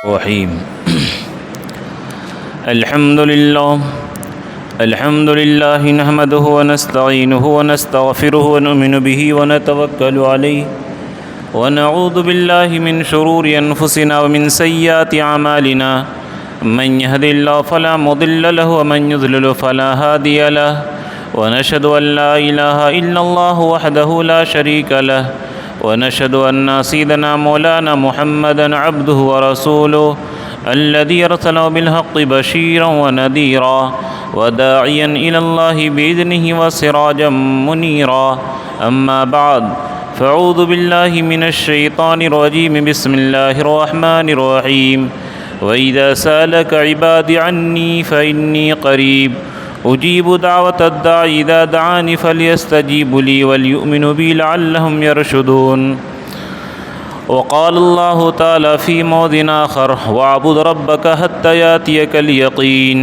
الرحیم الحمد للہ نحمده ونستعینه ونستغفره ونؤمن به ونتوکل علیہ ونعوذ باللہ من شرور انفسنا ومن سیئات اعمالنا من يهد الله فلا مضل له ومن يضلل فلا هادي له ونشهد ان لا اله الا الله وحده لا شريك له ونشهد أن سيدنا مولانا محمدا عبده ورسوله الذي أرسله بالحق بشيرا ونذيرا وداعيا إلى الله بإذنه وسراجا منيرا أما بعد فأعوذ بالله من الشيطان الرجيم بسم الله الرحمن الرحيم وإذا سألك عبادي عني فإني قريب أجيب دعوة الداعي إذا دعاني فليستجيبوا لي وليؤمنوا بي لعلهم يرشدون وقال الله تعالى في موضع آخر واعبد ربك حتى يأتيك اليقين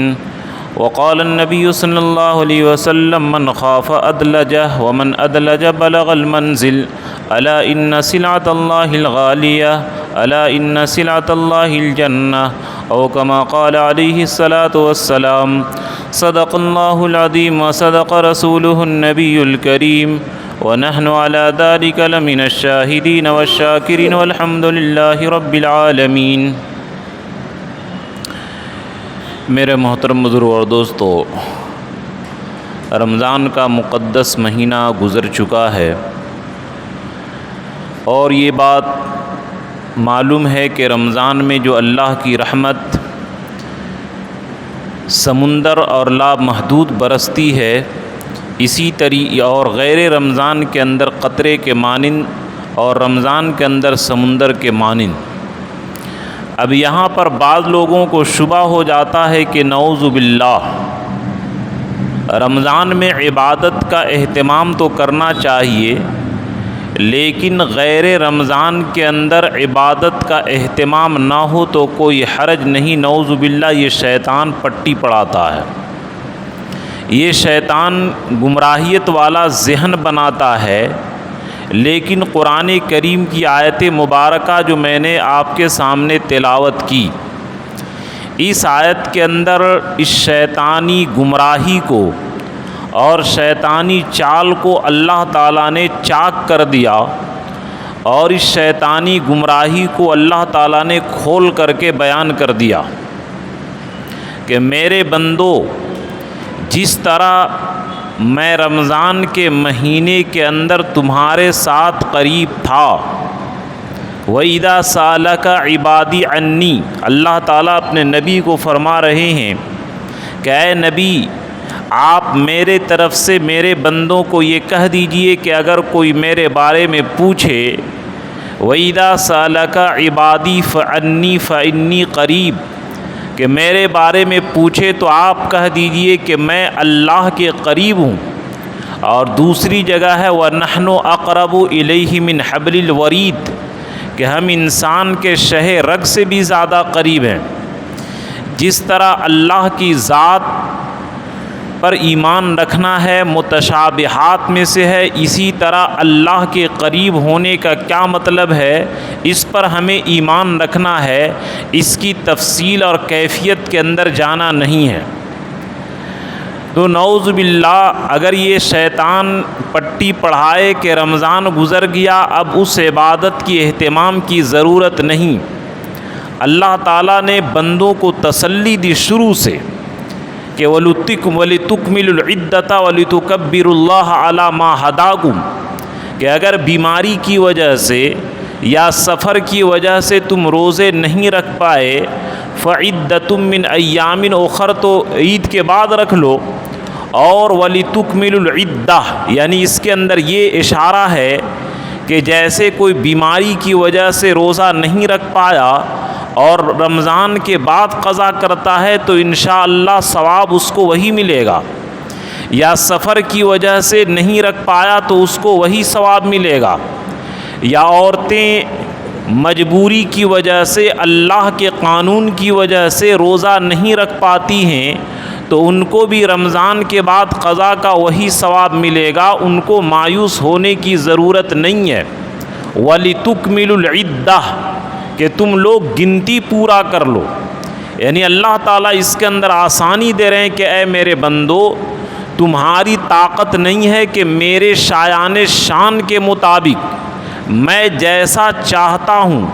وقال النبي صلى الله عليه وسلم من خاف أدلجه ومن أدلج بلغ المنزل ألا إن سلعة الله الغالية ألا إن سلعة الله الجنة أو كما قال عليه الصلاة والسلام صدق الله العظيم وصدق رسوله النبي الكريم ونحن على ذلك لمن الشاهدين والشاكرين والحمد لله رب العالمين۔ میرے محترم بزرگ اور دوستو، رمضان کا مقدس مہینہ گزر چکا ہے اور یہ بات معلوم ہے کہ رمضان میں جو اللہ کی رحمت سمندر اور لامحدود برستی ہے، اسی طریقے اور غیر رمضان کے اندر قطرے کے مانند اور رمضان کے اندر سمندر کے مانند۔ اب یہاں پر بعض لوگوں کو شبہ ہو جاتا ہے کہ نعوذ باللہ، رمضان میں عبادت کا اہتمام تو کرنا چاہیے لیکن غیر رمضان کے اندر عبادت کا اہتمام نہ ہو تو کوئی حرج نہیں۔ نعوذ باللہ، یہ شیطان پٹی پڑھاتا ہے، یہ شیطان گمراہیت والا ذہن بناتا ہے۔ لیکن قرآن کریم کی آیت مبارکہ جو میں نے آپ کے سامنے تلاوت کی، اس آیت کے اندر اس شیطانی گمراہی کو اور شیطانی چال کو اللہ تعالیٰ نے چاک کر دیا اور اس شیطانی گمراہی کو اللہ تعالیٰ نے کھول کر کے بیان کر دیا کہ میرے بندو، جس طرح میں رمضان کے مہینے کے اندر تمہارے ساتھ قریب تھا، وَإِذَا سَأَلَكَ عِبَادِي عَنِّي، اللہ تعالیٰ اپنے نبی کو فرما رہے ہیں کہ اے نبی، آپ میرے طرف سے میرے بندوں کو یہ کہہ دیجئے کہ اگر کوئی میرے بارے میں پوچھے، وَإِذَا سَأَلَكَ عِبَادِي فَعَنِّي فَإِنِّي قَرِيب، کہ میرے بارے میں پوچھے تو آپ کہہ دیجئے کہ میں اللہ کے قریب ہوں۔ اور دوسری جگہ ہے وَنَحْنُ أَقْرَبُ إِلَيْهِ مِنْ حَبْلِ الْوَرِيدِ، کہ ہم انسان کے شہ رگ سے بھی زیادہ قریب ہیں۔ جس طرح اللہ کی ذات پر ایمان رکھنا ہے متشابہات میں سے ہے، اسی طرح اللہ کے قریب ہونے کا کیا مطلب ہے، اس پر ہمیں ایمان رکھنا ہے، اس کی تفصیل اور کیفیت کے اندر جانا نہیں ہے۔ تو نعوذ باللہ، اگر یہ شیطان پٹی پڑھائے کہ رمضان گزر گیا اب اس عبادت کی اہتمام کی ضرورت نہیں، اللہ تعالیٰ نے بندوں کو تسلی دی شروع سے کہ وَلِتُكْمِلُوا الْعِدَّةَ وَلِتُكَبِّرُوا اللَّهَ عَلَى مَا هَدَاكُمْ، کہ اگر بیماری کی وجہ سے یا سفر کی وجہ سے تم روزے نہیں رکھ پائے، فَعِدَّةٌ مِّنْ أَيَّامٍ أُخَرَ، تو عید کے بعد رکھ لو۔ اور وَلِتُكْمِلُوا الْعِدَّةَ، یعنی اس کے اندر یہ اشارہ ہے کہ جیسے کوئی بیماری کی وجہ سے روزہ نہیں رکھ پایا اور رمضان کے بعد قضا کرتا ہے تو انشاءاللہ ثواب اس کو وہی ملے گا، یا سفر کی وجہ سے نہیں رکھ پایا تو اس کو وہی ثواب ملے گا، یا عورتیں مجبوری کی وجہ سے اللہ کے قانون کی وجہ سے روزہ نہیں رکھ پاتی ہیں تو ان کو بھی رمضان کے بعد قضا کا وہی ثواب ملے گا، ان کو مایوس ہونے کی ضرورت نہیں ہے۔ وَلِتُكْمِلُوا الْعِدَّةَ، کہ تم لوگ گنتی پورا کر لو. یعنی اللہ تعالیٰ اس کے اندر آسانی دے رہے ہیں کہ اے میرے بندو، تمہاری طاقت نہیں ہے کہ میرے شایان شان کے مطابق میں جیسا چاہتا ہوں،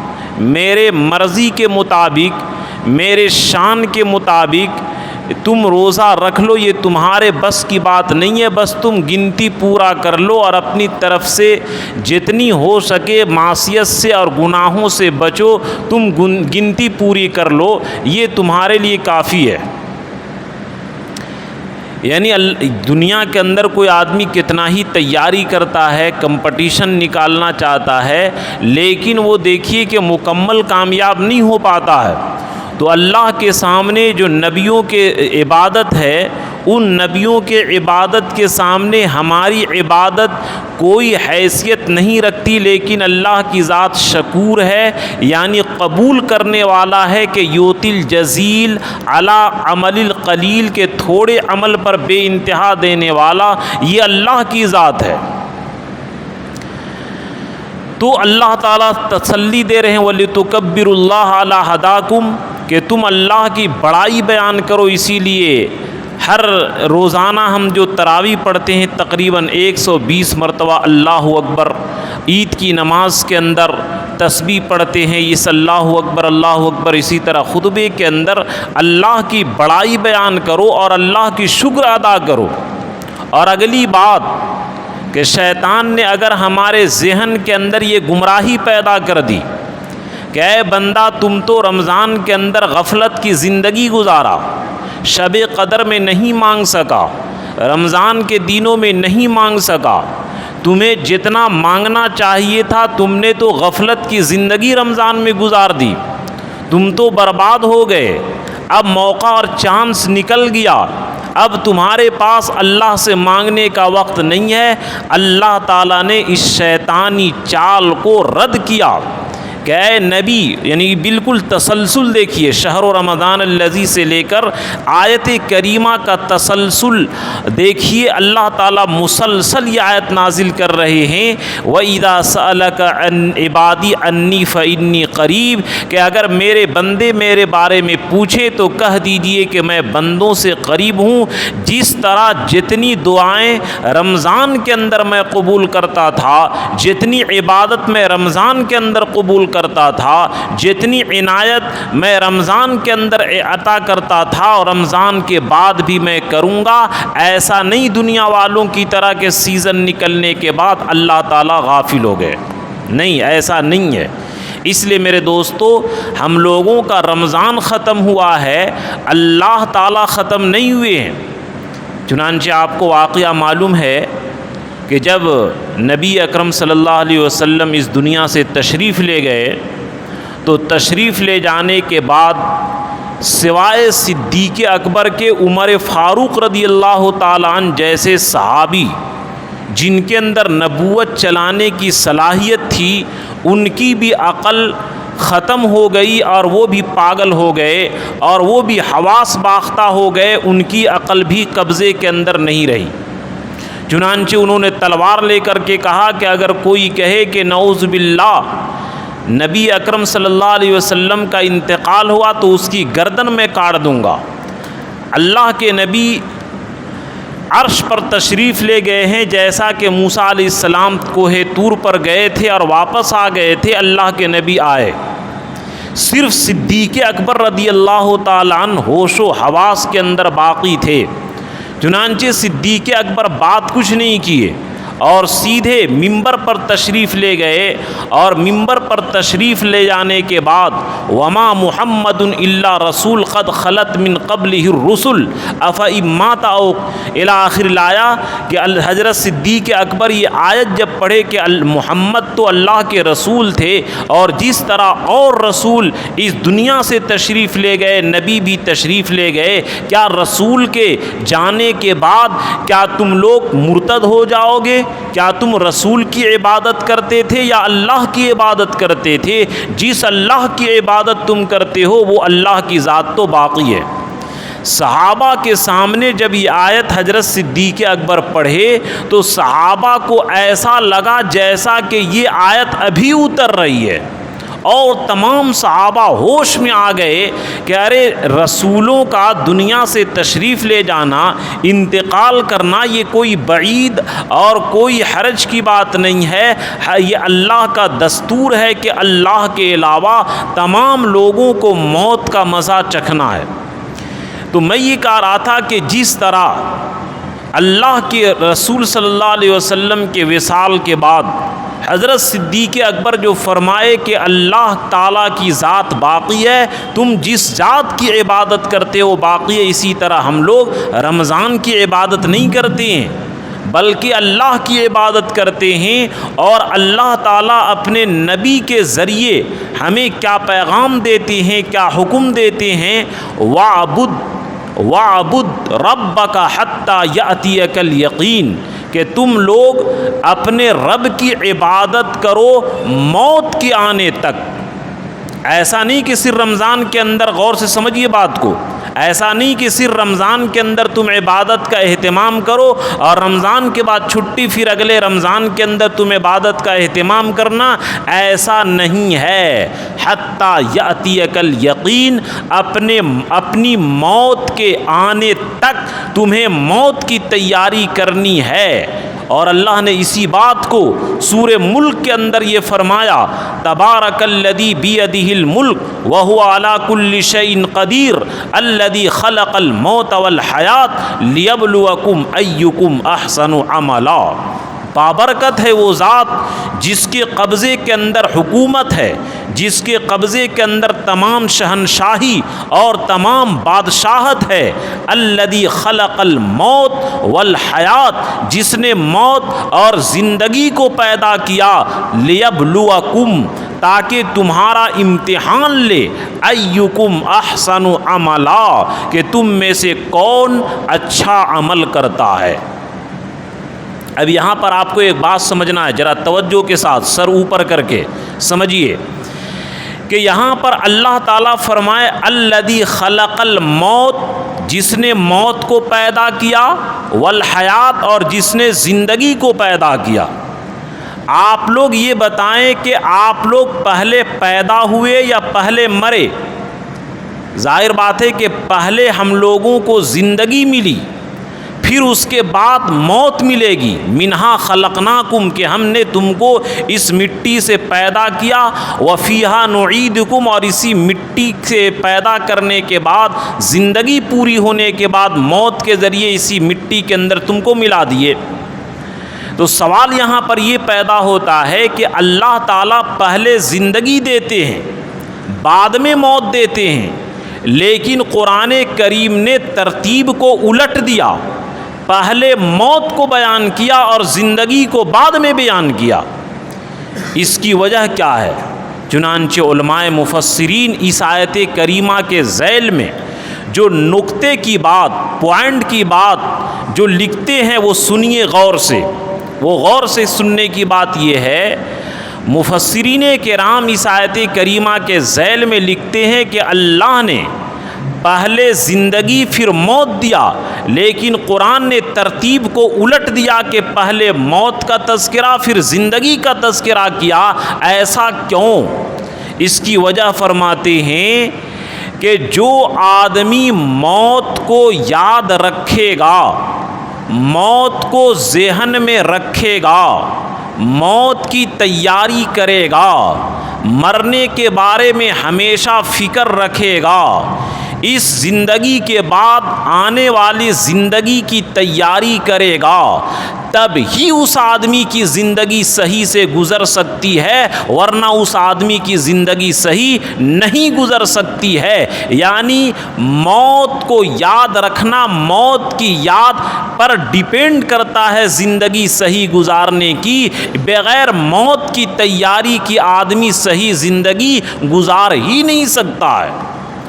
میرے مرضی کے مطابق، میرے شان کے مطابق تم روزہ رکھ لو. یہ تمہارے بس کی بات نہیں ہے. بس تم گنتی پورا کر لو اور اپنی طرف سے جتنی ہو سکے معصیت سے اور گناہوں سے بچو. تم گنتی پوری کر لو، یہ تمہارے لیے کافی ہے. یعنی دنیا کے اندر کوئی آدمی کتنا ہی تیاری کرتا ہے، کمپٹیشن نکالنا چاہتا ہے، لیکن وہ دیکھیے کہ مکمل کامیاب نہیں ہو پاتا ہے. تو اللہ کے سامنے جو نبیوں کے عبادت ہے، ان نبیوں کے عبادت کے سامنے ہماری عبادت کوئی حیثیت نہیں رکھتی. لیکن اللہ کی ذات شکور ہے، یعنی قبول کرنے والا ہے کہ یوتی الجزیل علی عمل القلیل، کے تھوڑے عمل پر بے انتہا دینے والا یہ اللہ کی ذات ہے. تو اللہ تعالیٰ تسلی دے رہے ہیں وَلِتُكَبِّرُوا اللَّهَ عَلَى هَدَاكُمْ، کہ تم اللہ کی بڑائی بیان کرو. اسی لیے ہر روزانہ ہم جو تراویح پڑھتے ہیں تقریباً 120 مرتبہ اللہ اکبر، عید کی نماز کے اندر تسبیح پڑھتے ہیں اس اللہ اکبر اللہ اکبر. اسی طرح خطبے کے اندر اللہ کی بڑائی بیان کرو اور اللہ کی شکر ادا کرو. اور اگلی بات کہ شیطان نے اگر ہمارے ذہن کے اندر یہ گمراہی پیدا کر دی کہ اے بندہ تم تو رمضان کے اندر غفلت کی زندگی گزارا، شب قدر میں نہیں مانگ سکا، رمضان کے دنوں میں نہیں مانگ سکا، تمہیں جتنا مانگنا چاہیے تھا تم نے تو غفلت کی زندگی رمضان میں گزار دی، تم تو برباد ہو گئے، اب موقع اور چانس نکل گیا، اب تمہارے پاس اللہ سے مانگنے کا وقت نہیں ہے. اللہ تعالیٰ نے اس شیطانی چال کو رد کیا کہ اے نبی، یعنی بالکل تسلسل دیکھیے، شہر رمضان الذی سے لے کر آیت کریمہ کا تسلسل دیکھیے. اللہ تعالیٰ مسلسل یہ آیت نازل کر رہے ہیں وَإِذَا سَأَلَكَ عَنْ عِبَادِي عَنِّي فَإِنِّي قَرِيب، کہ اگر میرے بندے میرے بارے میں پوچھے تو کہہ دیجئے کہ میں بندوں سے قریب ہوں. جس طرح جتنی دعائیں رمضان کے اندر میں قبول کرتا تھا، جتنی عبادت میں رمضان کے اندر قبول کرتا تھا، جتنی عنایت میں رمضان کے اندر عطا کرتا تھا اور رمضان کے بعد بھی میں کروں گا، ایسا نہیں دنیا والوں کی طرح کہ سیزن نکلنے کے بعد اللہ تعالیٰ غافل ہو گئے. نہیں، ایسا نہیں ہے. اس لیے میرے دوستو، ہم لوگوں کا رمضان ختم ہوا ہے، اللہ تعالیٰ ختم نہیں ہوئے ہیں. چنانچہ آپ کو واقعہ معلوم ہے کہ جب نبی اکرم صلی اللہ علیہ وسلم اس دنیا سے تشریف لے گئے تو تشریف لے جانے کے بعد سوائے صدیق اکبر کے عمر فاروق رضی اللہ تعالیٰ عنہ جیسے صحابی جن کے اندر نبوت چلانے کی صلاحیت تھی، ان کی بھی عقل ختم ہو گئی اور وہ بھی پاگل ہو گئے اور وہ بھی حواس باختہ ہو گئے، ان کی عقل بھی قبضے کے اندر نہیں رہی. چنانچہ انہوں نے تلوار لے کر کے کہا کہ اگر کوئی کہے کہ نعوذ باللہ نبی اکرم صلی اللہ علیہ وسلم کا انتقال ہوا تو اس کی گردن میں کاٹ دوں گا. اللہ کے نبی عرش پر تشریف لے گئے ہیں، جیسا کہ موسیٰ علیہ السلام کوہ طور پر گئے تھے اور واپس آ گئے تھے، اللہ کے نبی آئے. صرف صدیق اکبر رضی اللہ تعالیٰ عنہ ہوش و حواس کے اندر باقی تھے. چنانچہ صدیق اکبر بات کچھ نہیں کیے اور سیدھے ممبر پر تشریف لے گئے، اور ممبر پر تشریف لے جانے کے بعد وما محمد الا رسول قد خلت من قبلہ الرسل افإن مات او الی آخر الآیہ، کہ حضرت صدیق اکبر یہ آیت جب پڑھے کہ محمد تو اللہ کے رسول تھے اور جس طرح اور رسول اس دنیا سے تشریف لے گئے، نبی بھی تشریف لے گئے، کیا رسول کے جانے کے بعد کیا تم لوگ مرتد ہو جاؤ گے؟ کیا تم رسول کی عبادت کرتے تھے یا اللہ کی عبادت کرتے تھے؟ جس اللہ کی عبادت تم کرتے ہو وہ اللہ کی ذات تو باقی ہے. صحابہ کے سامنے جب یہ آیت حضرت صدیق اکبر پڑھے تو صحابہ کو ایسا لگا جیسا کہ یہ آیت ابھی اتر رہی ہے اور تمام صحابہ ہوش میں آ گئے کہ ارے رسولوں کا دنیا سے تشریف لے جانا، انتقال کرنا، یہ کوئی بعید اور کوئی حرج کی بات نہیں ہے، یہ اللہ کا دستور ہے کہ اللہ کے علاوہ تمام لوگوں کو موت کا مزہ چکھنا ہے۔ تو میں یہ کہہ رہا تھا کہ جس طرح اللہ کے رسول صلی اللہ علیہ وسلم کے وصال کے بعد حضرت صدیق اکبر جو فرمائے کہ اللہ تعالیٰ کی ذات باقی ہے، تم جس ذات کی عبادت کرتے ہو باقی ہے، اسی طرح ہم لوگ رمضان کی عبادت نہیں کرتے ہیں بلکہ اللہ کی عبادت کرتے ہیں۔ اور اللہ تعالیٰ اپنے نبی کے ذریعے ہمیں کیا پیغام دیتے ہیں، کیا حکم دیتے ہیں، وَاعْبُدْ رَبَّكَ حَتَّى يَأْتِيَكَ الْيَقِينُ، کہ تم لوگ اپنے رب کی عبادت کرو موت کے آنے تک۔ ایسا نہیں کہ صرف رمضان کے اندر، غور سے سمجھیے بات کو، ایسا نہیں کہ صرف رمضان کے اندر تم عبادت کا اہتمام کرو اور رمضان کے بعد چھٹی، پھر اگلے رمضان کے اندر تم عبادت کا اہتمام کرنا، ایسا نہیں ہے۔ حتیٰ یأتیک الیقین، اپنی موت کے آنے تک تمہیں موت کی تیاری کرنی ہے۔ اور اللہ نے اسی بات کو سورہ ملک کے اندر یہ فرمایا، تبارک الذی بیدہ الملک وہو علی کل شیء قدیر الذی خلق الموت والحیات لیبلوکم ایکم احسن عملا۔ بابرکت ہے وہ ذات جس کے قبضے کے اندر حکومت ہے، جس کے قبضے کے اندر تمام شہنشاہی اور تمام بادشاہت ہے۔ الذی خلق الموت والحیات، جس نے موت اور زندگی کو پیدا کیا، لیبلوکم، تاکہ تمہارا امتحان لے، ایکم احسن عملا، کہ تم میں سے کون اچھا عمل کرتا ہے۔ اب یہاں پر آپ کو ایک بات سمجھنا ہے، ذرا توجہ کے ساتھ سر اوپر کر کے سمجھیے کہ یہاں پر اللہ تعالیٰ فرمائے الذی خلق الموت، جس نے موت کو پیدا کیا، والحیات، اور جس نے زندگی کو پیدا کیا۔ آپ لوگ یہ بتائیں کہ آپ لوگ پہلے پیدا ہوئے یا پہلے مرے؟ ظاہر بات ہے کہ پہلے ہم لوگوں کو زندگی ملی، پھر اس کے بعد موت ملے گی۔ منہا خلقناکم، کہ ہم نے تم کو اس مٹی سے پیدا کیا، وفیہا نعیدکم، اور اسی مٹی سے پیدا کرنے کے بعد زندگی پوری ہونے کے بعد موت کے ذریعے اسی مٹی کے اندر تم کو ملا دیے۔ تو سوال یہاں پر یہ پیدا ہوتا ہے کہ اللہ تعالیٰ پہلے زندگی دیتے ہیں بعد میں موت دیتے ہیں، لیکن قرآن کریم نے ترتیب کو الٹ دیا، پہلے موت کو بیان کیا اور زندگی کو بعد میں بیان کیا۔ اس کی وجہ کیا ہے؟ چنانچہ علماء مفسرین اس آیت کریمہ کے ذیل میں جو نقطے کی بات، پوائنٹ کی بات جو لکھتے ہیں وہ سنیے غور سے، وہ غور سے سننے کی بات یہ ہے، مفسرین کرام اس آیت کریمہ کے ذیل میں لکھتے ہیں کہ اللہ نے پہلے زندگی پھر موت دیا، لیکن قرآن نے ترتیب کو الٹ دیا کہ پہلے موت کا تذکرہ پھر زندگی کا تذکرہ کیا۔ ایسا کیوں؟ اس کی وجہ فرماتے ہیں کہ جو آدمی موت کو یاد رکھے گا، موت کو ذہن میں رکھے گا، موت کی تیاری کرے گا، مرنے کے بارے میں ہمیشہ فکر رکھے گا، اس زندگی کے بعد آنے والی زندگی کی تیاری کرے گا، تب ہی اس آدمی کی زندگی صحیح سے گزر سکتی ہے، ورنہ اس آدمی کی زندگی صحیح نہیں گزر سکتی ہے۔ یعنی موت کو یاد رکھنا، موت کی یاد پر ڈیپینڈ کرتا ہے زندگی صحیح گزارنے کی۔ بغیر موت کی تیاری کی آدمی صحیح زندگی گزار ہی نہیں سکتا ہے۔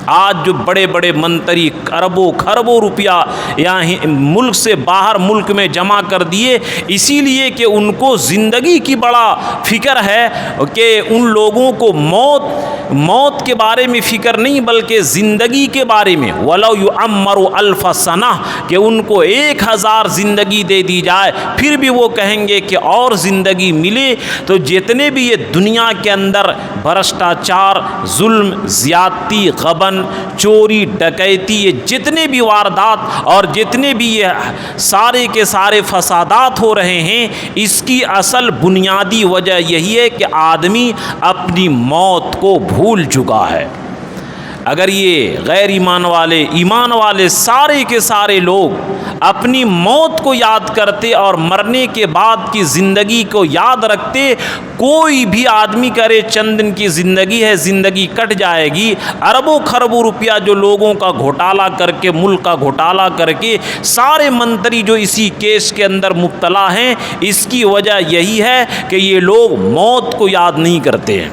آج جو بڑے بڑے منتری اربوں خربوں روپیہ یہاں ملک سے باہر ملک میں جمع کر دیے، اسی لیے کہ ان کو زندگی کی بڑا فکر ہے کہ ان لوگوں کو موت موت کے بارے میں فکر نہیں بلکہ زندگی کے بارے میں، وَلَوْ يُعَمَّرُ أَلْفَ سَنَةٍ، کہ ان کو 1000 زندگی دے دی جائے پھر بھی وہ کہیں گے کہ اور زندگی ملے۔ تو جتنے بھی یہ دنیا کے اندر بھرشٹاچار، ظلم، زیادتی، غبن، چوری، ڈکیتی، یہ جتنے بھی واردات اور جتنے بھی یہ سارے کے سارے فسادات ہو رہے ہیں، اس کی اصل بنیادی وجہ یہی ہے کہ آدمی اپنی موت کو بھول چکا ہے۔ اگر یہ غیر ایمان والے سارے کے سارے لوگ اپنی موت کو یاد کرتے اور مرنے کے بعد کی زندگی کو یاد رکھتے، کوئی بھی آدمی کرے چند دن کی زندگی ہے، زندگی کٹ جائے گی، اربوں خربوں روپیہ جو لوگوں کا گھوٹالا کر کے، ملک کا گھوٹالا کر کے، سارے منتری جو اسی کیس کے اندر مبتلا ہیں، اس کی وجہ یہی ہے کہ یہ لوگ موت کو یاد نہیں کرتے ہیں۔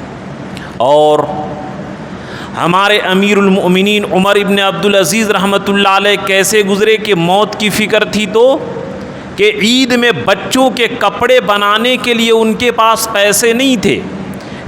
اور ہمارے امیر المؤمنین عمر ابن عبدالعزیز رحمۃ اللہ علیہ کیسے گزرے کہ موت کی فکر تھی تو کہ عید میں بچوں کے کپڑے بنانے کے لیے ان کے پاس پیسے نہیں تھے۔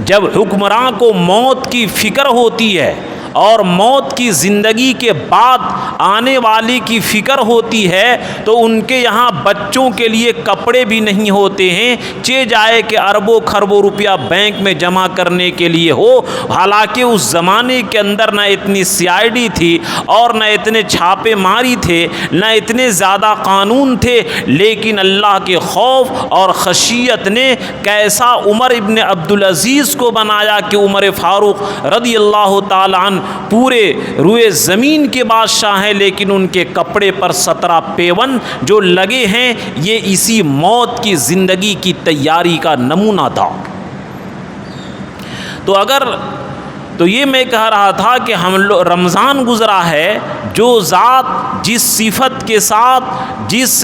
جب حکمراں کو موت کی فکر ہوتی ہے اور موت کی زندگی کے بعد آنے والی کی فکر ہوتی ہے تو ان کے یہاں بچوں کے لیے کپڑے بھی نہیں ہوتے ہیں، چہ جائے کہ اربوں خربوں روپیہ بینک میں جمع کرنے کے لیے ہو۔ حالانکہ اس زمانے کے اندر نہ اتنی CID تھی اور نہ اتنے چھاپے ماری تھے، نہ اتنے زیادہ قانون تھے، لیکن اللہ کے خوف اور خشیت نے کیسا عمر ابن عبدالعزیز کو بنایا کہ عمر فاروق رضی اللہ تعالیٰ عنہ پورے روئے زمین کے بادشاہ ہیں، لیکن ان کے کپڑے پر 17 پیون جو لگے ہیں، یہ اسی موت کی زندگی کی تیاری کا نمونہ تھا۔ تو یہ میں کہہ رہا تھا کہ رمضان گزرا ہے، جو ذات جس صفت کے ساتھ، جس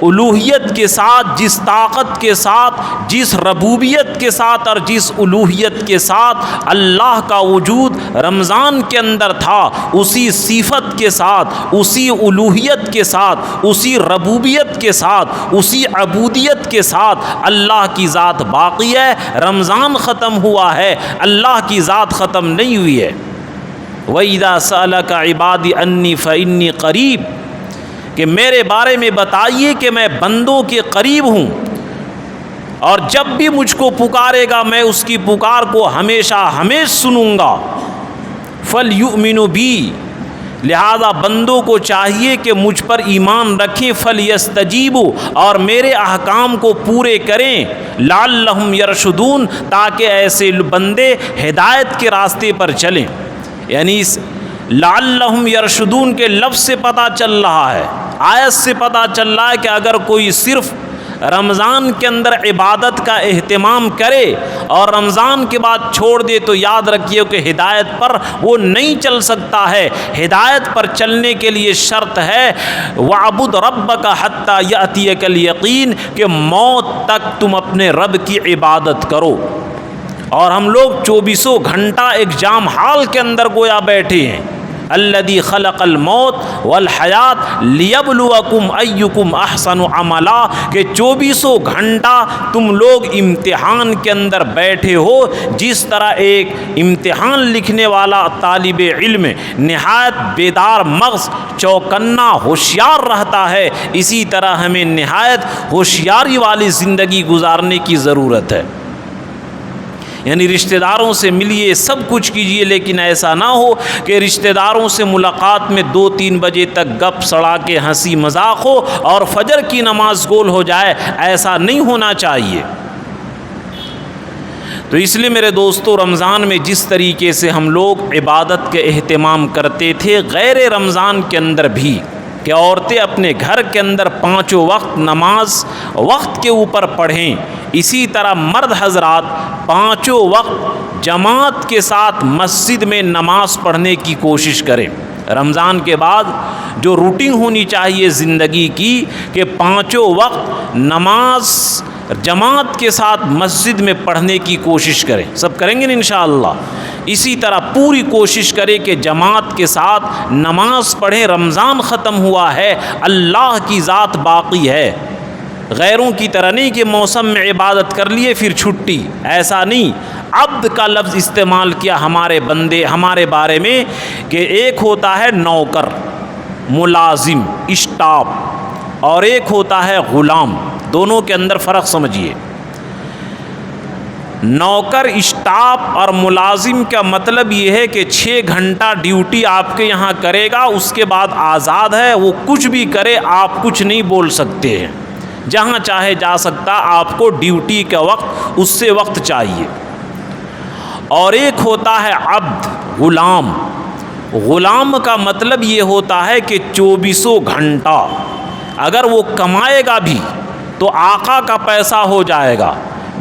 الوہیت کے ساتھ، جس طاقت کے ساتھ، جس ربوبیت کے ساتھ اور جس الوہیت کے ساتھ اللہ کا وجود رمضان کے اندر تھا، اسی صفت کے ساتھ، اسی الوہیت کے ساتھ، اسی ربوبیت کے ساتھ، اسی عبودیت کے ساتھ اللہ کی ذات باقی ہے۔ رمضان ختم ہوا ہے، اللہ کی ذات ختم نہیں ہوئی ہے۔ وَإِذَا سَأَلَكَ عِبَادِي أَنِّي فَإِنِّي قَرِيب، کہ میرے بارے میں بتائیے کہ میں بندوں کے قریب ہوں، اور جب بھی مجھ کو پکارے گا میں اس کی پکار کو ہمیشہ سنوں گا۔ فَلْيُؤْمِنُوا بِي، لہذا بندوں کو چاہیے کہ مجھ پر ایمان رکھیں، فَلْيَسْتَجِيبُوا، اور میرے احکام کو پورے کریں، لَعَلَّهُمْ يَرْشُدُونَ، تاکہ ایسے بندے ہدایت کے راستے پر چلیں۔ یعنی اس لَعَلَّهُمْ يَرْشُدُونَ کے لفظ سے پتہ چل رہا ہے، آیت سے پتہ چل رہا ہے کہ اگر کوئی صرف رمضان کے اندر عبادت کا اہتمام کرے اور رمضان کے بعد چھوڑ دے تو یاد رکھیے کہ ہدایت پر وہ نہیں چل سکتا ہے۔ ہدایت پر چلنے کے لیے شرط ہے وَعْبُدْ رَبَّكَ حَتَّى يَأْتِيَكَ الْيَقِينُ، کہ موت تک تم اپنے رب کی عبادت کرو۔ اور ہم لوگ 24 گھنٹہ ایگزام ہال کے اندر گویا بیٹھے ہیں۔ الذی خلق الموت والحیات لیبلوکم ایکم احسن عملا، کہ 24 گھنٹہ تم لوگ امتحان کے اندر بیٹھے ہو۔ جس طرح ایک امتحان لکھنے والا طالب علم نہایت بیدار مغز، چوکنا، ہوشیار رہتا ہے، اسی طرح ہمیں نہایت ہوشیاری والی زندگی گزارنے کی ضرورت ہے۔ یعنی رشتہ داروں سے ملیے، سب کچھ کیجیے، لیکن ایسا نہ ہو کہ رشتہ داروں سے ملاقات میں 2-3 بجے تک گپ سڑا کے ہنسی مذاق ہو اور فجر کی نماز گول ہو جائے، ایسا نہیں ہونا چاہیے۔ تو اس لیے میرے دوستو، رمضان میں جس طریقے سے ہم لوگ عبادت کے اہتمام کرتے تھے، غیر رمضان کے اندر بھی، کہ عورتیں اپنے گھر کے اندر 5 وقت نماز وقت کے اوپر پڑھیں، اسی طرح مرد حضرات 5 وقت جماعت کے ساتھ مسجد میں نماز پڑھنے کی کوشش کریں۔ رمضان کے بعد جو روٹین ہونی چاہیے زندگی کی کہ 5 وقت نماز جماعت کے ساتھ مسجد میں پڑھنے کی کوشش کریں۔ سب کریں گے انشاءاللہ۔ اسی طرح پوری کوشش کریں کہ جماعت کے ساتھ نماز پڑھیں۔ رمضان ختم ہوا ہے، اللہ کی ذات باقی ہے، غیروں کی طرح نہیں کہ موسم میں عبادت کر لیے پھر چھٹی، ایسا نہیں۔ عبد کا لفظ استعمال کیا ہمارے بندے ہمارے بارے میں کہ ایک ہوتا ہے نوکر ملازم اسٹاف اور ایک ہوتا ہے غلام. دونوں کے اندر فرق سمجھیے. نوکر اسٹاف اور ملازم کا مطلب یہ ہے کہ 6 گھنٹہ ڈیوٹی آپ کے یہاں کرے گا, اس کے بعد آزاد ہے, وہ کچھ بھی کرے آپ کچھ نہیں بول سکتے ہیں, جہاں چاہے جا سکتا, آپ کو ڈیوٹی کا وقت اس سے وقت چاہیے. اور ایک ہوتا ہے عبد غلام. غلام کا مطلب یہ ہوتا ہے کہ 24 گھنٹہ اگر وہ کمائے گا بھی تو آقا کا پیسہ ہو جائے گا,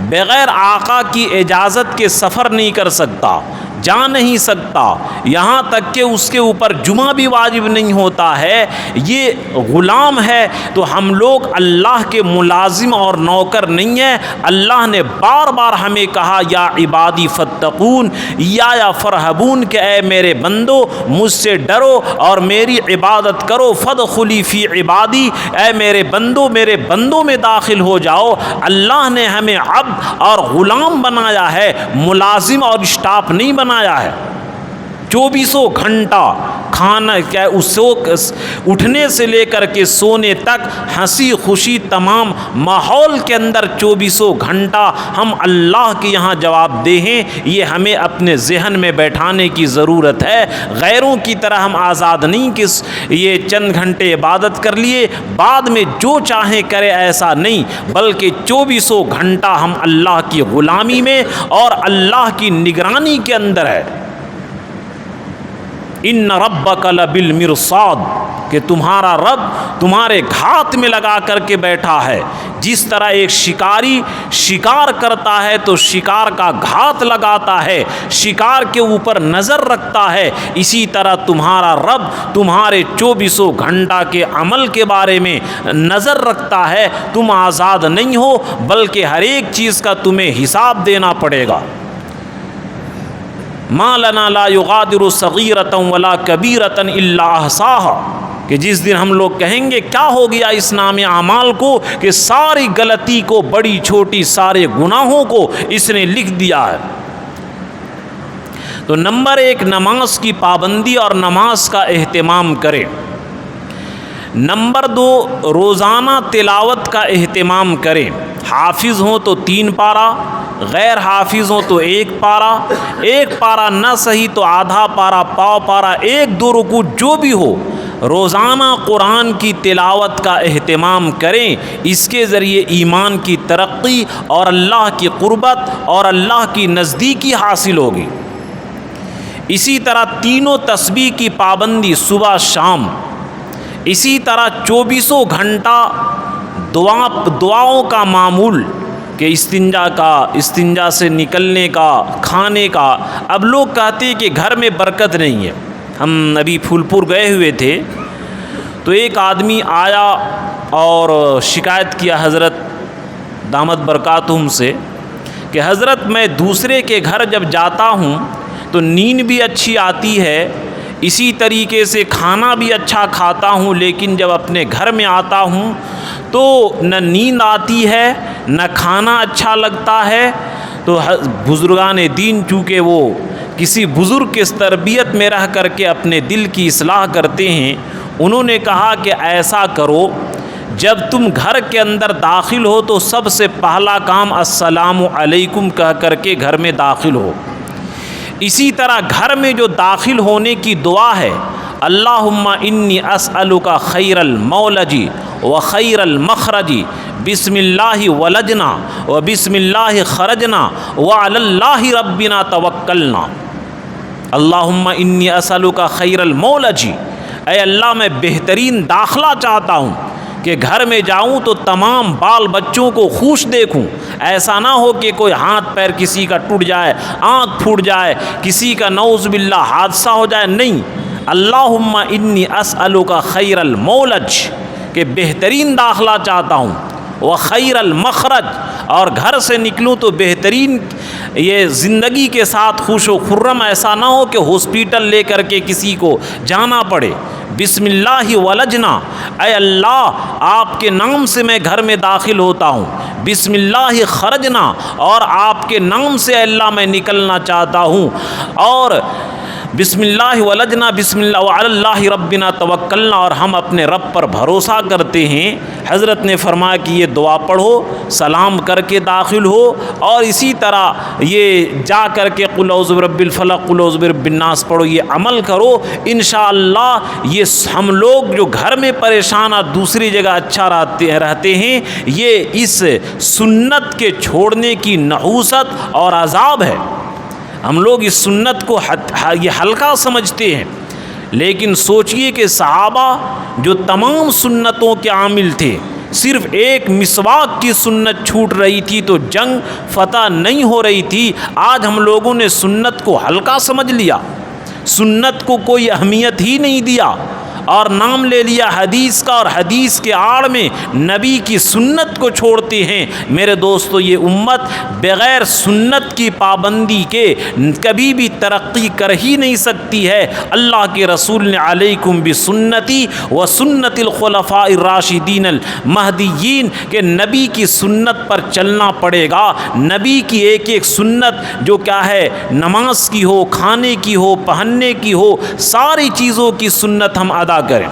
بغیر آقا کی اجازت کے سفر نہیں کر سکتا, جا نہیں سکتا, یہاں تک کہ اس کے اوپر جمعہ بھی واجب نہیں ہوتا ہے. یہ غلام ہے. تو ہم لوگ اللہ کے ملازم اور نوکر نہیں ہیں. اللہ نے بار بار ہمیں کہا یا عبادی فتقون یا فرحبون کہ اے میرے بندو مجھ سے ڈرو اور میری عبادت کرو. فادخلی فی عبادی, اے میرے بندوں میں داخل ہو جاؤ. اللہ نے ہمیں عبد اور غلام بنایا ہے, ملازم اور اسٹاف نہیں بنایا ہے. 24 گھنٹہ کھانا کیا اس اٹھنے سے لے کر کے سونے تک ہنسی خوشی تمام ماحول کے اندر 24 گھنٹہ ہم اللہ کے یہاں جواب دہ ہیں. یہ ہمیں اپنے ذہن میں بیٹھانے کی ضرورت ہے. غیروں کی طرح ہم آزاد نہیں کہ یہ چند گھنٹے عبادت کر لیے بعد میں جو چاہیں کرے, ایسا نہیں, بلکہ 24 گھنٹہ ہم اللہ کی غلامی میں اور اللہ کی نگرانی کے اندر ہے. ان ربک لبالمرصاد, کہ تمہارا رب تمہارے گھات میں لگا کر کے بیٹھا ہے. جس طرح ایک شکاری شکار کرتا ہے تو شکار کا گھات لگاتا ہے, شکار کے اوپر نظر رکھتا ہے, اسی طرح تمہارا رب تمہارے 24 گھنٹہ کے عمل کے بارے میں نظر رکھتا ہے. تم آزاد نہیں ہو بلکہ ہر ایک چیز کا تمہیں حساب دینا پڑے گا. ما لنا لا یغادر صغیرۃ ولا کبیرۃ الا احصاها, کہ جس دن ہم لوگ کہیں گے کیا ہو گیا اس نام اعمال کو کہ ساری غلطی کو, بڑی چھوٹی سارے گناہوں کو اس نے لکھ دیا ہے. تو نمبر 1 نماز کی پابندی اور نماز کا اہتمام کریں. نمبر 2 روزانہ تلاوت کا اہتمام کریں. حافظ ہوں تو 3 پارہ, غیر حافظ ہوں تو 1 پارہ, 1 پارہ نہ صحیح تو آدھا پارہ, پاؤ پارہ, 1-2 رکوع جو بھی ہو, روزانہ قرآن کی تلاوت کا اہتمام کریں. اس کے ذریعے ایمان کی ترقی اور اللہ کی قربت اور اللہ کی نزدیکی حاصل ہوگی. اسی طرح 3 تسبیح کی پابندی صبح شام. اسی طرح 24 گھنٹہ دعاؤں کا معمول, کہ استنجا سے نکلنے کا, کھانے کا. اب لوگ کہتے ہیں کہ گھر میں برکت نہیں ہے. ہم ابھی پھولپور گئے ہوئے تھے تو ایک آدمی آیا اور شکایت کیا حضرت دامت برکاتہم سے کہ حضرت میں دوسرے کے گھر جب جاتا ہوں تو نیند بھی اچھی آتی ہے, اسی طریقے سے کھانا بھی اچھا کھاتا ہوں, لیکن جب اپنے گھر میں آتا ہوں تو نہ نیند آتی ہے نہ کھانا اچھا لگتا ہے. تو بزرگان دین چونکہ وہ کسی بزرگ کے تربیت میں رہ کر کے اپنے دل کی اصلاح کرتے ہیں, انہوں نے کہا کہ ایسا کرو, جب تم گھر کے اندر داخل ہو تو سب سے پہلا کام السلام علیکم کہہ کر کے گھر میں داخل ہو. اسی طرح گھر میں جو داخل ہونے کی دعا ہے, اللہم انی اسألک خیر المولج و خیر المخرج, بسم اللہ ولجنا و بسم اللہ خرجنا وعلی اللہ ربنا توکلنا. اللہم انی اسألک خیر المولج, اے اللہ میں بہترین داخلہ چاہتا ہوں کہ گھر میں جاؤں تو تمام بال بچوں کو خوش دیکھوں. ایسا نہ ہو کہ کوئی ہاتھ پیر کسی کا ٹوٹ جائے, آنکھ پھوٹ جائے, کسی کا نعوذ باللہ حادثہ ہو جائے. نہیں, اللہم انی اسألک خیر المولج, کہ بہترین داخلہ چاہتا ہوں, و خیر المخرج, اور گھر سے نکلوں تو بہترین یہ زندگی کے ساتھ خوش و خرم, ایسا نہ ہو کہ ہاسپیٹل لے کر کے کسی کو جانا پڑے. بسم اللہ ولجنا، اے اللہ آپ کے نام سے میں گھر میں داخل ہوتا ہوں، بسم اللہ خرجنا، اور آپ کے نام سے اے اللہ میں نکلنا چاہتا ہوں، اور بسم اللہ ولجنا بسم اللہ وعلی اللہ ربنا توکلنا، اور ہم اپنے رب پر بھروسہ کرتے ہیں۔ حضرت نے فرمایا کہ یہ دعا پڑھو، سلام کر کے داخل ہو، اور اسی طرح یہ جا کر کے قل اعوذ برب الفلق قل اعوذ برب الناس پڑھو، یہ عمل کرو، انشاءاللہ یہ ہم لوگ جو گھر میں پریشان اور دوسری جگہ اچھا رہتے ہیں، یہ اس سنت کے چھوڑنے کی نحوست اور عذاب ہے۔ ہم لوگ اس سنت کو یہ ہلکا سمجھتے ہیں، لیکن سوچئے کہ صحابہ جو تمام سنتوں کے عامل تھے، صرف ایک مسواک کی سنت چھوٹ رہی تھی تو جنگ فتح نہیں ہو رہی تھی۔ آج ہم لوگوں نے سنت کو ہلکا سمجھ لیا، سنت کو کوئی اہمیت ہی نہیں دیا، اور نام لے لیا حدیث کا، اور حدیث کے آڑ میں نبی کی سنت کو چھوڑتے ہیں۔ میرے دوستو، یہ امت بغیر سنت کی پابندی کے کبھی بھی ترقی کر ہی نہیں سکتی ہے۔ اللہ کے رسول نے علیکم بسنتی و سنت الخلفاء الراشدین المہدیین کہ نبی کی سنت پر چلنا پڑے گا۔ نبی کی ایک ایک سنت جو کیا ہے، نماز کی ہو، کھانے کی ہو، پہننے کی ہو، ساری چیزوں کی سنت ہم ادا کریں۔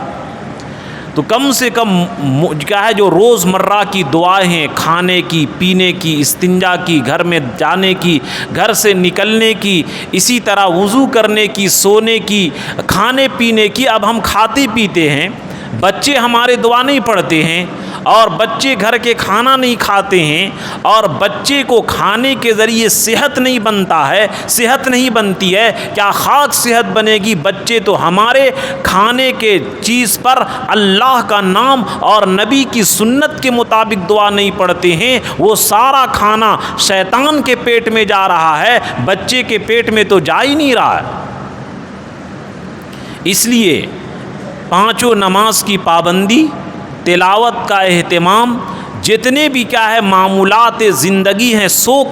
تو کم سے کم کیا ہے، جو روز مرہ کی دعائیں ہیں، کھانے کی، پینے کی، استنجا کی، گھر میں جانے کی، گھر سے نکلنے کی، اسی طرح وضو کرنے کی، سونے کی، کھانے پینے کی۔ اب ہم کھاتے پیتے ہیں، بچے ہمارے دعا نہیں پڑھتے ہیں، اور بچے گھر کے کھانا نہیں کھاتے ہیں، اور بچے کو کھانے کے ذریعے صحت نہیں بنتا ہے، صحت نہیں بنتی ہے، کیا خاک صحت بنے گی؟ بچے تو ہمارے کھانے کے چیز پر اللہ کا نام اور نبی کی سنت کے مطابق دعا نہیں پڑھتے ہیں، وہ سارا کھانا شیطان کے پیٹ میں جا رہا ہے، بچے کے پیٹ میں تو جا ہی نہیں رہا ہے۔ اس لیے پانچوں نماز کی پابندی، تلاوت کا اہتمام، جتنے بھی کیا ہے معمولات زندگی ہیں، سو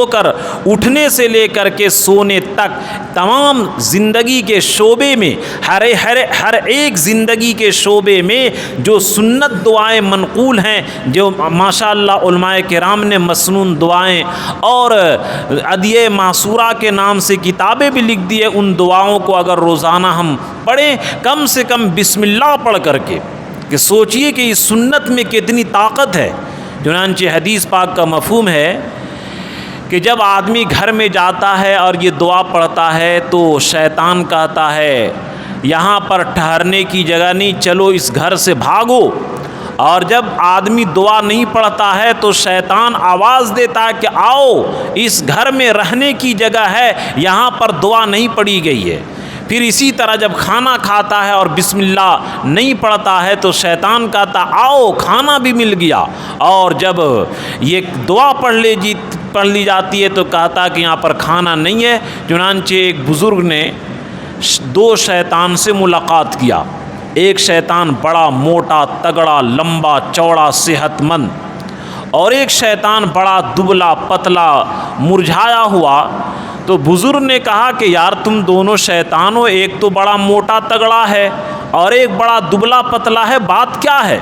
کر اٹھنے سے لے کر کے سونے تک، تمام زندگی کے شعبے میں، ہر ایک زندگی کے شعبے میں جو سنت دعائیں منقول ہیں، جو ماشاءاللہ علماء کرام نے مسنون دعائیں اور ادعیہ معصورہ کے نام سے کتابیں بھی لکھ دی ہے، ان دعاؤں کو اگر روزانہ ہم پڑھیں، کم سے کم بسم اللہ پڑھ کر کے، کہ سوچئے کہ اس سنت میں کتنی طاقت ہے۔ چنانچہ حدیث پاک کا مفہوم ہے کہ جب آدمی گھر میں جاتا ہے اور یہ دعا پڑھتا ہے تو شیطان کہتا ہے یہاں پر ٹھہرنے کی جگہ نہیں، چلو اس گھر سے بھاگو۔ اور جب آدمی دعا نہیں پڑھتا ہے تو شیطان آواز دیتا ہے کہ آؤ، اس گھر میں رہنے کی جگہ ہے، یہاں پر دعا نہیں پڑھی گئی ہے۔ پھر اسی طرح جب کھانا کھاتا ہے اور بسم اللہ نہیں پڑھتا ہے تو شیطان کہتا آؤ، کھانا بھی مل گیا۔ اور جب یہ دعا پڑھ لی جاتی ہے تو کہتا کہ یہاں پر کھانا نہیں ہے۔ چنانچہ ایک بزرگ نے دو شیطان سے ملاقات کیا، ایک شیطان بڑا موٹا تگڑا لمبا چوڑا صحت مند، اور ایک شیطان بڑا دبلا پتلا مرجھایا ہوا۔ تو بزرگ نے کہا کہ یار تم دونوں شیطان ہو، ایک تو بڑا موٹا تگڑا ہے اور ایک بڑا دبلا پتلا ہے، بات کیا ہے؟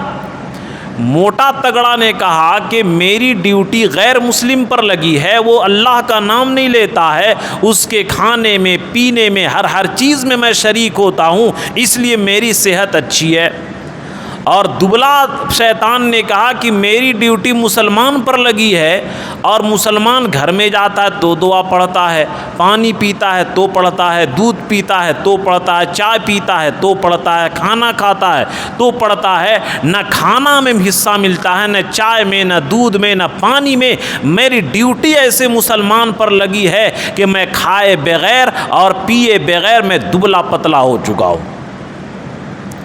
موٹا تگڑا نے کہا کہ میری ڈیوٹی غیر مسلم پر لگی ہے، وہ اللہ کا نام نہیں لیتا ہے، اس کے کھانے میں پینے میں ہر چیز میں میں شریک ہوتا ہوں، اس لیے میری صحت اچھی ہے۔ اور دبلا شیطان نے کہا کہ میری ڈیوٹی مسلمان پر لگی ہے، اور مسلمان گھر میں جاتا ہے تو دعا پڑھتا ہے، پانی پیتا ہے تو پڑھتا ہے، دودھ پیتا ہے تو پڑھتا ہے، چائے پیتا ہے تو پڑھتا ہے، کھانا کھاتا ہے تو پڑھتا ہے۔ نہ کھانا میں حصہ ملتا ہے، نہ چائے میں، نہ دودھ میں، نہ پانی میں۔ میری ڈیوٹی ایسے مسلمان پر لگی ہے کہ میں کھائے بغیر اور پیے بغیر میں دبلا پتلا ہو چکا ہوں۔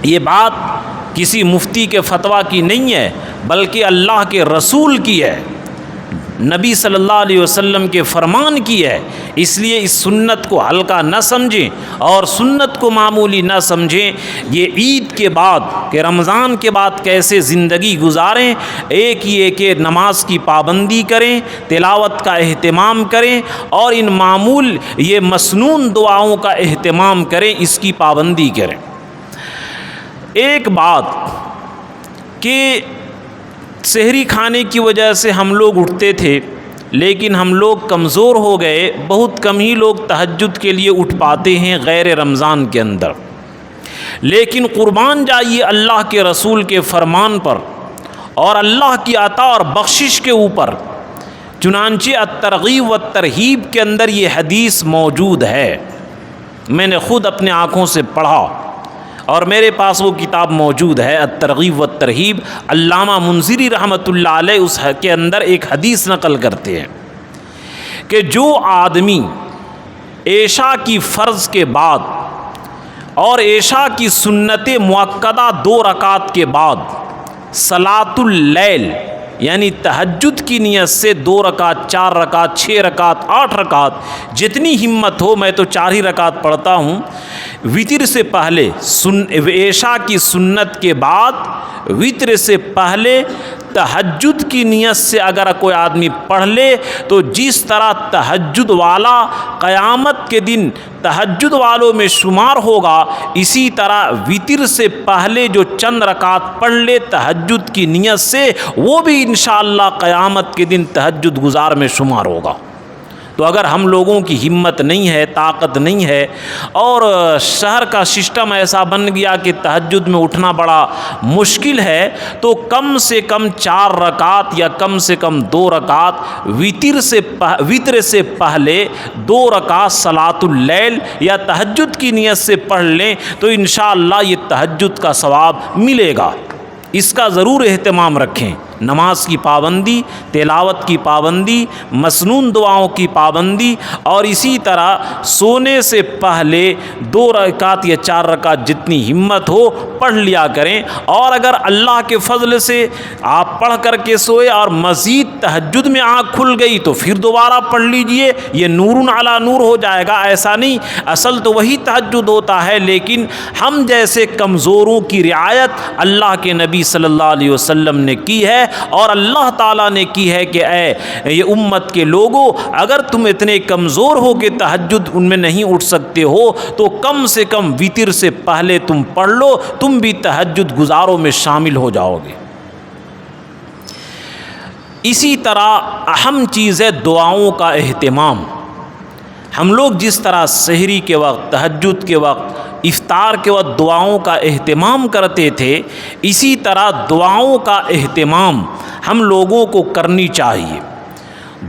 یہ بات کسی مفتی کے فتویٰ کی نہیں ہے، بلکہ اللہ کے رسول کی ہے، نبی صلی اللہ علیہ وسلم کے فرمان کی ہے۔ اس لیے اس سنت کو ہلکا نہ سمجھیں اور سنت کو معمولی نہ سمجھیں۔ یہ عید کے بعد کہ رمضان کے بعد کیسے زندگی گزاریں، ایک یہ کہ نماز کی پابندی کریں، تلاوت کا اہتمام کریں، اور ان معمول یہ مسنون دعاؤں کا اہتمام کریں، اس کی پابندی کریں۔ ایک بات کہ سحری کھانے کی وجہ سے ہم لوگ اٹھتے تھے، لیکن ہم لوگ کمزور ہو گئے، بہت کم ہی لوگ تہجد کے لیے اٹھ پاتے ہیں غیر رمضان کے اندر۔ لیکن قربان جائیے اللہ کے رسول کے فرمان پر اور اللہ کی عطا اور بخشش کے اوپر، چنانچہ الترغیب والترہیب کے اندر یہ حدیث موجود ہے، میں نے خود اپنے آنکھوں سے پڑھا اور میرے پاس وہ کتاب موجود ہے الترغیب والترہیب۔ علامہ منذری رحمۃ اللہ علیہ اس کے اندر ایک حدیث نقل کرتے ہیں کہ جو آدمی عشاء کی فرض کے بعد اور عشاء کی سنت مؤکدہ 2 رکعت کے بعد صلاۃ اللیل یعنی تہجد کی نیت سے 2 رکعت، 4 رکعت، 6 رکعت، 8 رکعت، جتنی ہمت ہو، میں تو 4 ہی رکعت پڑھتا ہوں، وتر سے پہلے عشاء کی سنت کے بعد وتر سے پہلے تہجد کی نیت سے اگر کوئی آدمی پڑھ لے تو جس طرح تہجد والا قیامت کے دن تہجد والوں میں شمار ہوگا، اسی طرح وتر سے پہلے جو چند رکعت پڑھ لے تہجد کی نیت سے، وہ بھی انشاءاللہ قیامت کے دن تہجد گزار میں شمار ہوگا۔ تو اگر ہم لوگوں کی ہمت نہیں ہے، طاقت نہیں ہے، اور شہر کا سسٹم ایسا بن گیا کہ تہجد میں اٹھنا بڑا مشکل ہے، تو کم سے کم 4 رکعت یا کم سے کم 2 رکعت وتر سے پہلے 2 رکعت صلاۃ اللیل یا تہجد کی نیت سے پڑھ لیں تو انشاءاللہ یہ تہجد کا ثواب ملے گا۔ اس کا ضرور اہتمام رکھیں۔ نماز کی پابندی، تلاوت کی پابندی، مسنون دعاؤں کی پابندی، اور اسی طرح سونے سے پہلے 2 رکعت یا 4 رکعت جتنی ہمت ہو پڑھ لیا کریں۔ اور اگر اللہ کے فضل سے آپ پڑھ کر کے سوئے اور مزید تہجد میں آنکھ کھل گئی تو پھر دوبارہ پڑھ لیجئے، یہ نور علی نور ہو جائے گا۔ ایسا نہیں، اصل تو وہی تہجد ہوتا ہے، لیکن ہم جیسے کمزوروں کی رعایت اللہ کے نبی صلی اللہ علیہ وسلم نے کی ہے، اور اللہ تعالیٰ نے کی ہے کہ اے یہ امت کے لوگوں، اگر تم اتنے کمزور ہو کہ تہجد ان میں نہیں اٹھ سکتے ہو تو کم سے کم وتر سے پہلے تم پڑھ لو، تم بھی تہجد گزاروں میں شامل ہو جاؤ گے۔ اسی طرح اہم چیز ہے دعاؤں کا اہتمام۔ ہم لوگ جس طرح سحری کے وقت، تہجد کے وقت، افطار کے وقت دعاؤں کا اہتمام کرتے تھے، اسی طرح دعاؤں کا اہتمام ہم لوگوں کو کرنی چاہیے۔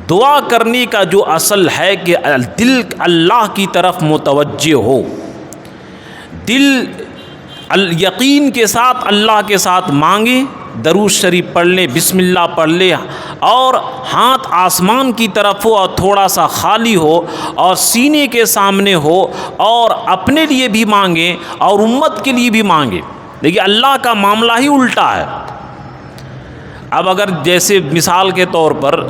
دعا کرنے کا جو اصل ہے کہ دل اللہ کی طرف متوجہ ہو، دل یقین کے ساتھ اللہ کے ساتھ مانگے، درود شریف پڑھ لیں، بسم اللہ پڑھ لیں، اور ہاتھ آسمان کی طرف ہو اور تھوڑا سا خالی ہو اور سینے کے سامنے ہو، اور اپنے لیے بھی مانگیں اور امت کے لیے بھی مانگیں۔ دیکھیے اللہ کا معاملہ ہی الٹا ہے۔ اب اگر جیسے مثال کے طور پر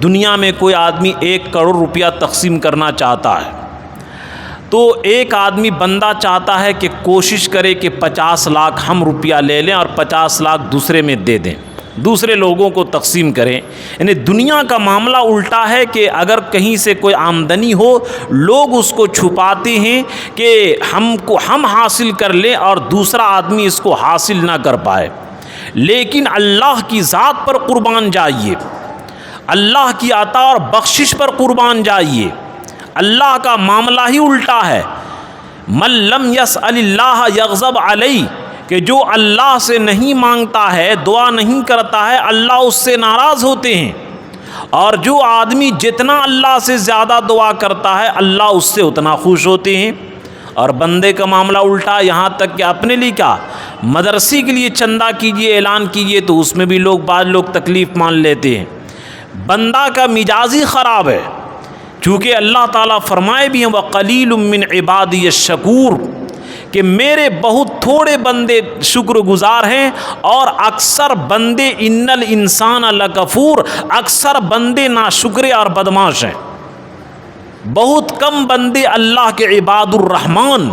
دنیا میں کوئی آدمی 1 کروڑ روپیہ تقسیم کرنا چاہتا ہے، تو ایک آدمی بندہ چاہتا ہے کہ کوشش کرے کہ 50 لاکھ ہم روپیہ لے لیں اور 50 لاکھ دوسرے میں دے دیں، دوسرے لوگوں کو تقسیم کریں۔ یعنی دنیا کا معاملہ الٹا ہے کہ اگر کہیں سے کوئی آمدنی ہو، لوگ اس کو چھپاتے ہیں کہ ہم حاصل کر لیں اور دوسرا آدمی اس کو حاصل نہ کر پائے۔ لیکن اللہ کی ذات پر قربان جائیے، اللہ کی عطا اور بخشش پر قربان جائیے۔ اللہ کا معاملہ ہی الٹا ہے۔ من لم یسأل اللہ یغضب علیہ، کہ جو اللہ سے نہیں مانگتا ہے، دعا نہیں کرتا ہے، اللہ اس سے ناراض ہوتے ہیں، اور جو آدمی جتنا اللہ سے زیادہ دعا کرتا ہے اللہ اس سے اتنا خوش ہوتے ہیں۔ اور بندے کا معاملہ الٹا، یہاں تک کہ اپنے لیے کیا مدرسے کے لیے چندہ کیجئے، اعلان کیجئے، تو اس میں بھی بعض لوگ تکلیف مان لیتے ہیں۔ بندہ کا مزاج ہی خراب ہے، چونکہ اللہ تعالیٰ فرمائے بھی ہیں وَقَلِيلٌ مِّنْ عِبَادِيَ الشَّكُورُ، کہ میرے بہت تھوڑے بندے شکر گزار ہیں، اور اکثر بندے ان الانسان لکفور، اکثر بندے ناشکرے اور بدمعاش ہیں۔ بہت کم بندے اللہ کے عباد الرحمن،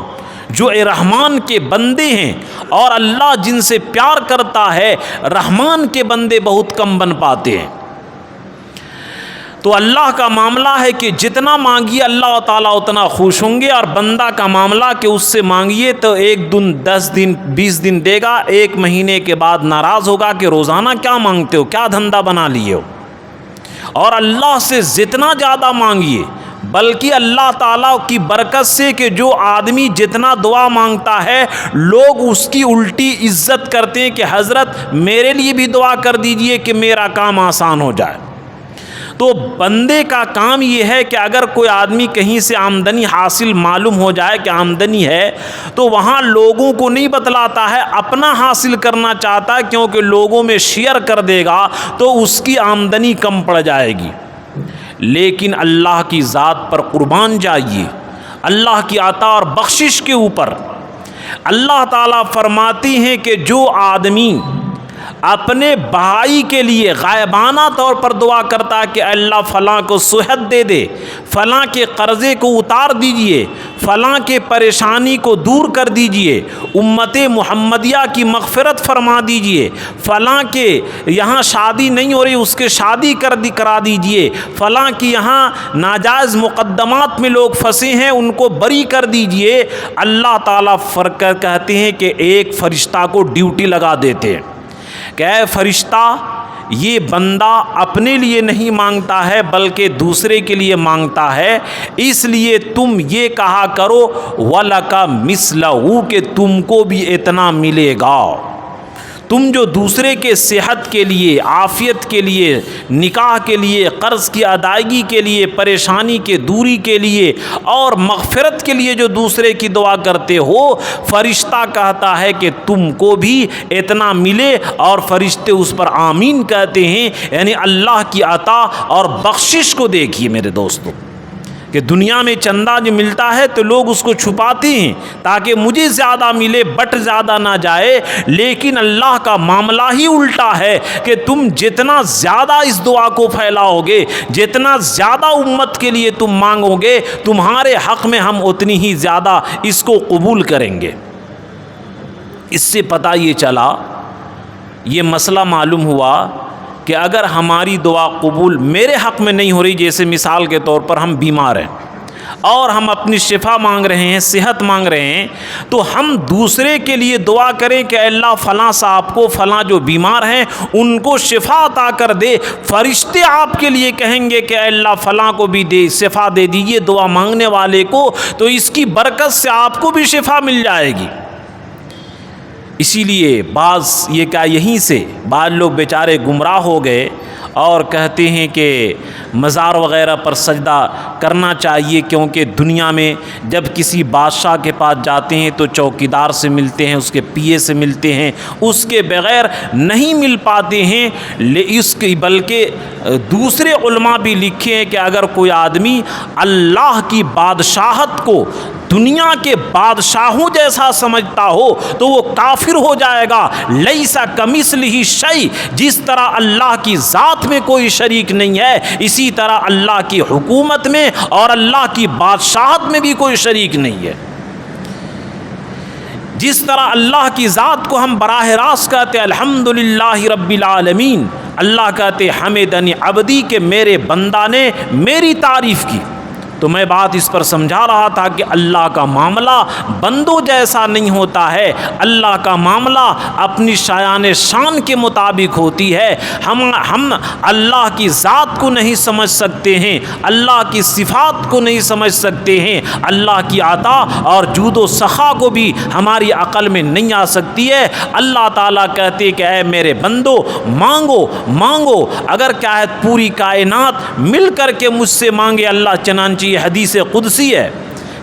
جو رحمان کے بندے ہیں، اور اللہ جن سے پیار کرتا ہے، رحمان کے بندے بہت کم بن پاتے ہیں۔ تو اللہ کا معاملہ ہے کہ جتنا مانگیے اللہ تعالیٰ اتنا خوش ہوں گے، اور بندہ کا معاملہ کہ اس سے مانگیے تو 1 دن 10 دن 20 دن دے گا، 1 مہینے کے بعد ناراض ہوگا کہ روزانہ کیا مانگتے ہو، کیا دھندا بنا لیے ہو۔ اور اللہ سے جتنا زیادہ مانگیے، بلکہ اللہ تعالیٰ کی برکت سے کہ جو آدمی جتنا دعا مانگتا ہے لوگ اس کی الٹی عزت کرتے ہیں کہ حضرت میرے لیے بھی دعا کر دیجئے کہ میرا کام آسان ہو جائے۔ تو بندے کا کام یہ ہے کہ اگر کوئی آدمی کہیں سے آمدنی حاصل معلوم ہو جائے کہ آمدنی ہے، تو وہاں لوگوں کو نہیں بتلاتا ہے، اپنا حاصل کرنا چاہتا ہے، کیونکہ لوگوں میں شیئر کر دے گا تو اس کی آمدنی کم پڑ جائے گی۔ لیکن اللہ کی ذات پر قربان جائیے، اللہ کی عطا اور بخشش کے اوپر اللہ تعالیٰ فرماتی ہیں کہ جو آدمی اپنے بھائی کے لیے غائبانہ طور پر دعا کرتا ہے کہ اللہ فلاں کو صحت دے دے، فلاں کے قرضے کو اتار دیجئے، فلاں کے پریشانی کو دور کر دیجئے، امت محمدیہ کی مغفرت فرما دیجئے، فلاں کے یہاں شادی نہیں ہو رہی اس کے شادی کرا دیجئے، فلاں کی یہاں ناجائز مقدمات میں لوگ پھنسے ہیں ان کو بری کر دیجئے، اللہ تعالیٰ کہتے ہیں کہ ایک فرشتہ کو ڈیوٹی لگا دیتے ہیں کہ اے فرشتہ، یہ بندہ اپنے لیے نہیں مانگتا ہے بلکہ دوسرے کے لیے مانگتا ہے، اس لیے تم یہ کہا کرو وَلَكَ مِثْلَهُ کہ تم کو بھی اتنا ملے گا۔ تم جو دوسرے کے صحت کے لیے، عافیت کے لیے، نکاح کے لیے، قرض کی ادائیگی کے لیے، پریشانی کے دوری کے لیے اور مغفرت کے لیے جو دوسرے کی دعا کرتے ہو، فرشتہ کہتا ہے کہ تم کو بھی اتنا ملے، اور فرشتے اس پر آمین کہتے ہیں۔ یعنی اللہ کی عطا اور بخشش کو دیکھیے میرے دوستو، کہ دنیا میں چندہ جو ملتا ہے تو لوگ اس کو چھپاتے ہیں تاکہ مجھے زیادہ ملے، بٹ زیادہ نہ جائے، لیکن اللہ کا معاملہ ہی الٹا ہے کہ تم جتنا زیادہ اس دعا کو پھیلاؤ گے، جتنا زیادہ امت کے لیے تم مانگو گے، تمہارے حق میں ہم اتنی ہی زیادہ اس کو قبول کریں گے۔ اس سے پتہ یہ چلا، یہ مسئلہ معلوم ہوا کہ اگر ہماری دعا قبول میرے حق میں نہیں ہو رہی، جیسے مثال کے طور پر ہم بیمار ہیں اور ہم اپنی شفا مانگ رہے ہیں، صحت مانگ رہے ہیں، تو ہم دوسرے کے لیے دعا کریں کہ اللہ فلاں صاحب کو، فلاں جو بیمار ہیں ان کو شفا عطا کر دے، فرشتے آپ کے لیے کہیں گے کہ اللہ فلاں کو بھی دے، شفا دے دیجئے دعا مانگنے والے کو، تو اس کی برکت سے آپ کو بھی شفا مل جائے گی۔ اسی لیے یہیں سے بعض لوگ بیچارے گمراہ ہو گئے اور کہتے ہیں کہ مزار وغیرہ پر سجدہ کرنا چاہیے، کیونکہ دنیا میں جب کسی بادشاہ کے پاس جاتے ہیں تو چوکیدار سے ملتے ہیں، اس کے پی اے سے ملتے ہیں، اس کے بغیر نہیں مل پاتے ہیں۔ بلکہ دوسرے علماء بھی لکھے ہیں کہ اگر کوئی آدمی اللہ کی بادشاہت کو دنیا کے بادشاہوں جیسا سمجھتا ہو تو وہ کافر ہو جائے گا۔ لیس کمثلہ شیء، جس طرح اللہ کی ذات میں کوئی شریک نہیں ہے، اسی طرح اللہ کی حکومت میں اور اللہ کی بادشاہت میں بھی کوئی شریک نہیں ہے۔ جس طرح اللہ کی ذات کو ہم براہ راست کہتے ہیں الحمدللہ رب العالمین، اللہ کہتے حمدنی عبدی کہ میرے بندہ نے میری تعریف کی، تو میں بات اس پر سمجھا رہا تھا کہ اللہ کا معاملہ بندوں جیسا نہیں ہوتا ہے، اللہ کا معاملہ اپنی شایان شان کے مطابق ہوتی ہے۔ ہم اللہ کی ذات کو نہیں سمجھ سکتے ہیں، اللہ کی صفات کو نہیں سمجھ سکتے ہیں، اللہ کی عطا اور جود و سخا کو بھی ہماری عقل میں نہیں آ سکتی ہے۔ اللہ تعالیٰ کہتے کہ اے میرے بندو مانگو مانگو، اگر کیا ہے پوری کائنات مل کر کے مجھ سے مانگے، اللہ چنانچہ یہ حدیث قدسی ہے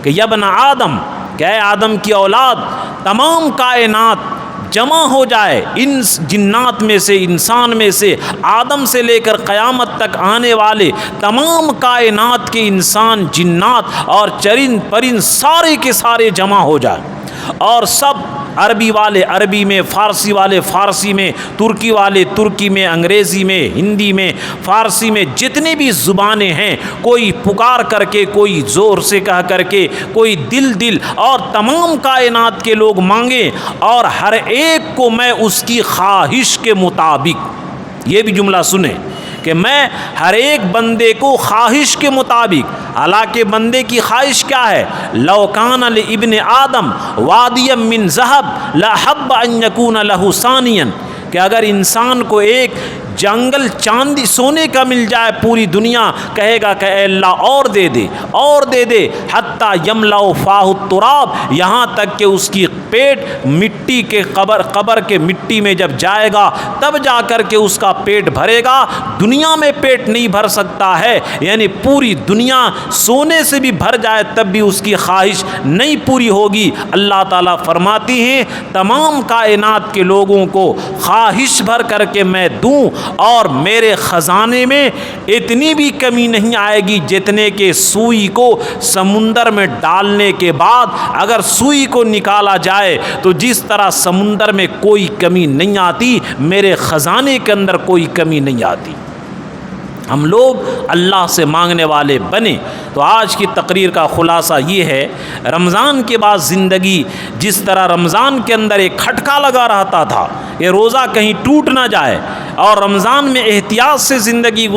کہ یا ابن آدم، کہ اے آدم کی اولاد، تمام کائنات جمع ہو جائے، ان جنات میں سے، انسان میں سے، آدم سے لے کر قیامت تک آنے والے تمام کائنات کے انسان، جنات اور چرند پرند سارے کے سارے جمع ہو جائے، اور سب عربی والے عربی میں، فارسی والے فارسی میں، ترکی والے ترکی میں، انگریزی میں، ہندی میں، فارسی میں، جتنی بھی زبانیں ہیں، کوئی پکار کر کے، کوئی زور سے کہہ کر کے، کوئی دل اور تمام کائنات کے لوگ مانگیں، اور ہر ایک کو میں اس کی خواہش کے مطابق، یہ بھی جملہ سنیں کہ میں ہر ایک بندے کو خواہش کے مطابق، حالانکہ بندے کی خواہش کیا ہے؟ لو کان لابن آدم وادیا من ذہب لأحب ان یکون لہ ثانیا، کہ اگر انسان کو ایک جنگل چاندی سونے کا مل جائے پوری دنیا، کہے گا کہ اے اللہ اور دے دے اور دے دے، حتیٰ یملأ فاہ التراب، یہاں تک کہ اس کی پیٹ مٹی کے قبر کے مٹی میں جب جائے گا تب جا کر کے اس کا پیٹ بھرے گا، دنیا میں پیٹ نہیں بھر سکتا ہے، یعنی پوری دنیا سونے سے بھی بھر جائے تب بھی اس کی خواہش نہیں پوری ہوگی۔ اللہ تعالیٰ فرماتی ہیں تمام کائنات کے لوگوں کو خواہش بھر کر کے میں دوں، اور میرے خزانے میں اتنی بھی کمی نہیں آئے گی جتنے کہ سوئی کو سمندر میں ڈالنے کے بعد اگر سوئی کو نکالا جائے تو جس طرح سمندر میں کوئی کمی نہیں آتی، میرے خزانے کے اندر کوئی کمی نہیں آتی۔ ہم لوگ اللہ سے مانگنے والے بنیں۔ تو آج کی تقریر کا خلاصہ یہ ہے، رمضان کے بعد زندگی جس طرح رمضان کے اندر ایک کھٹکا لگا رہتا تھا، یہ روزہ کہیں ٹوٹ نہ جائے، اور رمضان میں احتیاط سے زندگی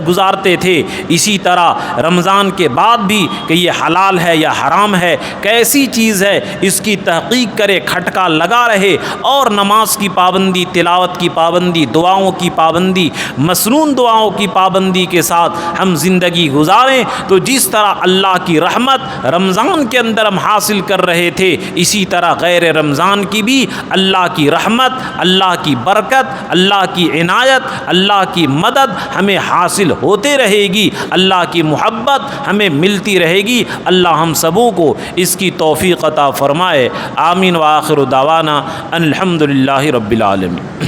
گزارتے تھے، اسی طرح رمضان کے بعد بھی کہ یہ حلال ہے یا حرام ہے، کیسی چیز ہے، اس کی تحقیق کرے، کھٹکا لگا رہے، اور نماز کی پابندی، تلاوت کی پابندی، دعاؤں کی پابندی، مسنون دعاؤں کی پابندی کے ساتھ ہم زندگی گزاریں، تو جس طرح اللہ کی رحمت رمضان کے اندر ہم حاصل کر رہے تھے، اسی طرح غیر رمضان کی بھی اللہ کی رحمت، اللہ کی برکت، اللہ کی عنایت، اللہ کی مدد ہمیں حاصل ہوتے رہے گی، اللہ کی محبت ہمیں ملتی رہے گی۔ اللہ ہم سبوں کو اس کی توفیق عطا فرمائے۔ آمین وآخر دعوانا ان الحمد للہ رب العالمین۔